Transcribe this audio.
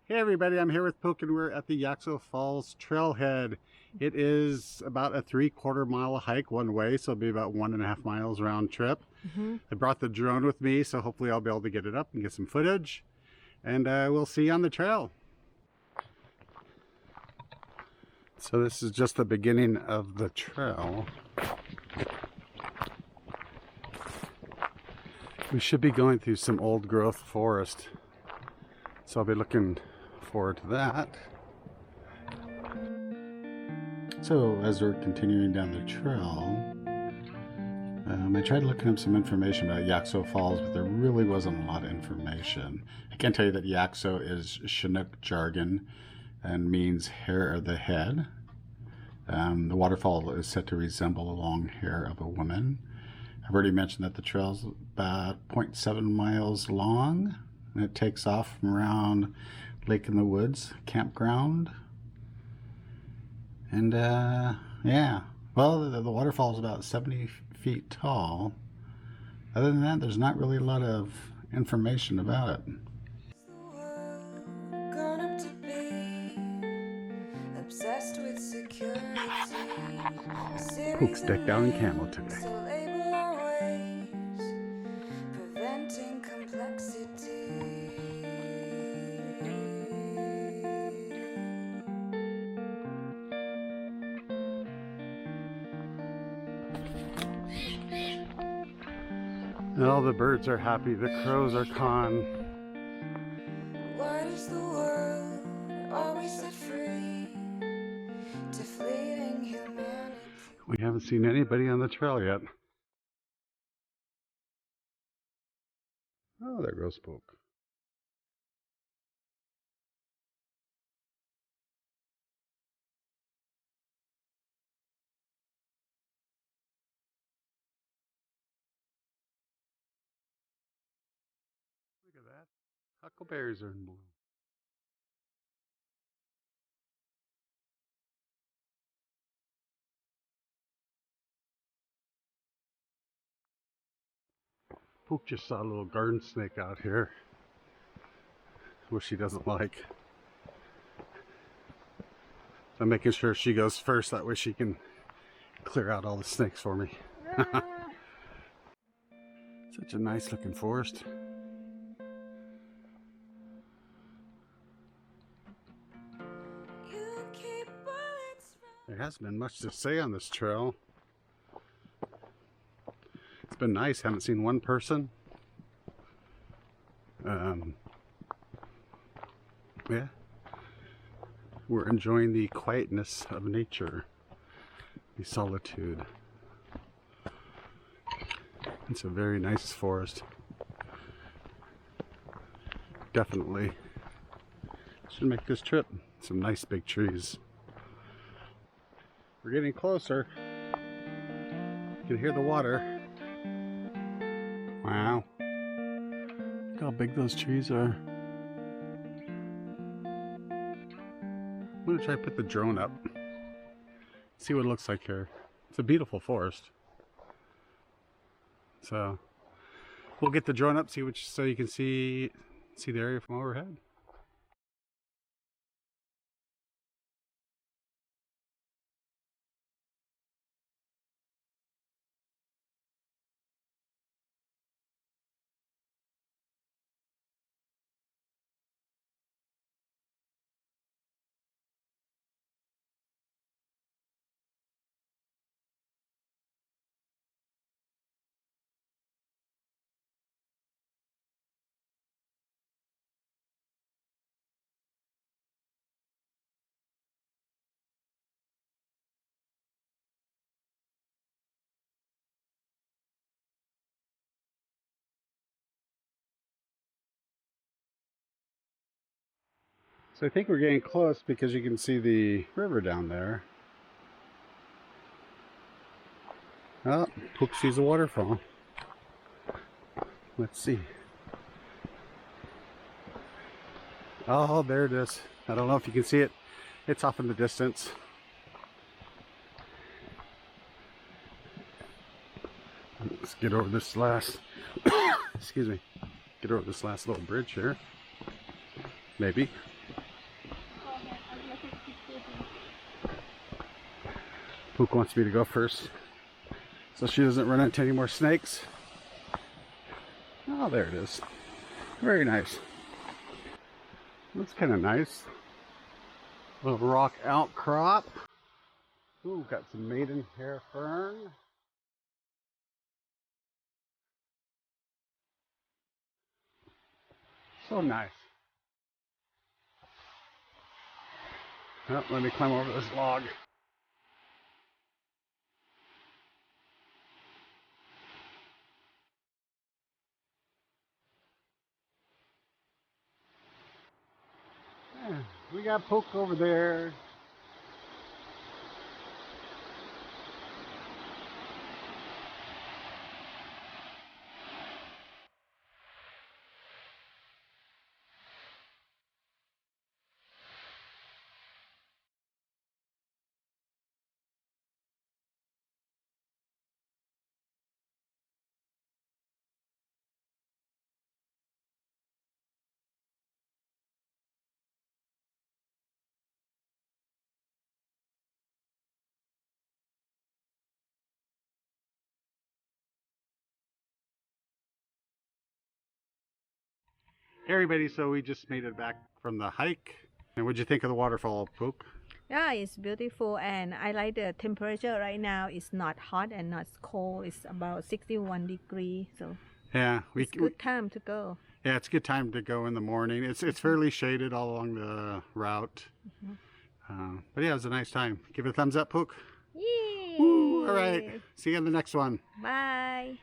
Hey everybody, I'm here with Pook and we're at the Yakso Falls trailhead. It is about a 3/4 mile hike one way, so it'll be about 1.5 miles round trip. I brought the drone with me, so hopefully I'll be able to get it up and get some footage. And we'll see you on the trail. So this is just the beginning of the trail. We should be going through some old growth forest, so I'll be looking forward to that. So as we're continuing down the trail, I tried looking up some information about Yakso Falls, but there really wasn't a lot of information. I can tell you that Yakso is Chinook jargon and means hair of the head. The waterfall is said to resemble a long hair of a woman. I've already mentioned that the trail's about 0.7 miles long, and it takes off from around Lake in the Woods campground. And yeah, well, the waterfall is about 70 feet tall. Other than that, there's not really a lot of information about it. Pook's decked out in camo today. All the birds are happy, the crows are calm. Why does the world always set free to fleeting humanity? We haven't seen anybody on the trail yet. Oh, there goes Pook. Look at that. Huckleberries are in bloom. Pook just saw a little garden snake out here, which she doesn't like. I'm making sure she goes first, that way she can clear out all the snakes for me. Such a nice looking forest. There hasn't been much to say on this trail. It's been nice, haven't seen one person. Yeah, we're enjoying the quietness of nature, the solitude. It's a very nice forest. Definitely should make this trip. Some nice big trees. We're getting closer. You can hear the water. Wow. Look how big those trees are. I'm gonna try to put the drone up. See what it looks like here. It's a beautiful forest. So we'll get the drone up, so you can see the area from overhead. So I think we're getting close because you can see the river down there. Oh, Pook sees a waterfall. Let's see. Oh, there it is. I don't know if you can see it. It's off in the distance. Let's get over this last, excuse me, get over this last little bridge here. Maybe. Pook wants me to go first so she doesn't run into any more snakes. Oh, there it is. Very nice. That's kind of nice. Little rock outcrop. Ooh, got some maidenhair fern. So nice. Oh, let me climb over this log. Yeah, we got Pook over there. Everybody, so we just made it back from the hike. And what'd you think of the waterfall, Pook? Yeah, it's beautiful, and I like the temperature right now. It's not hot and not cold. It's about 61 degrees, so Yeah, it's good time to go. Yeah, it's a good time to go in the morning. It's fairly shaded all along the route. But yeah, it was a nice time. Give it a thumbs up, Pook. Yay! Woo! All right. See you on the next one. Bye.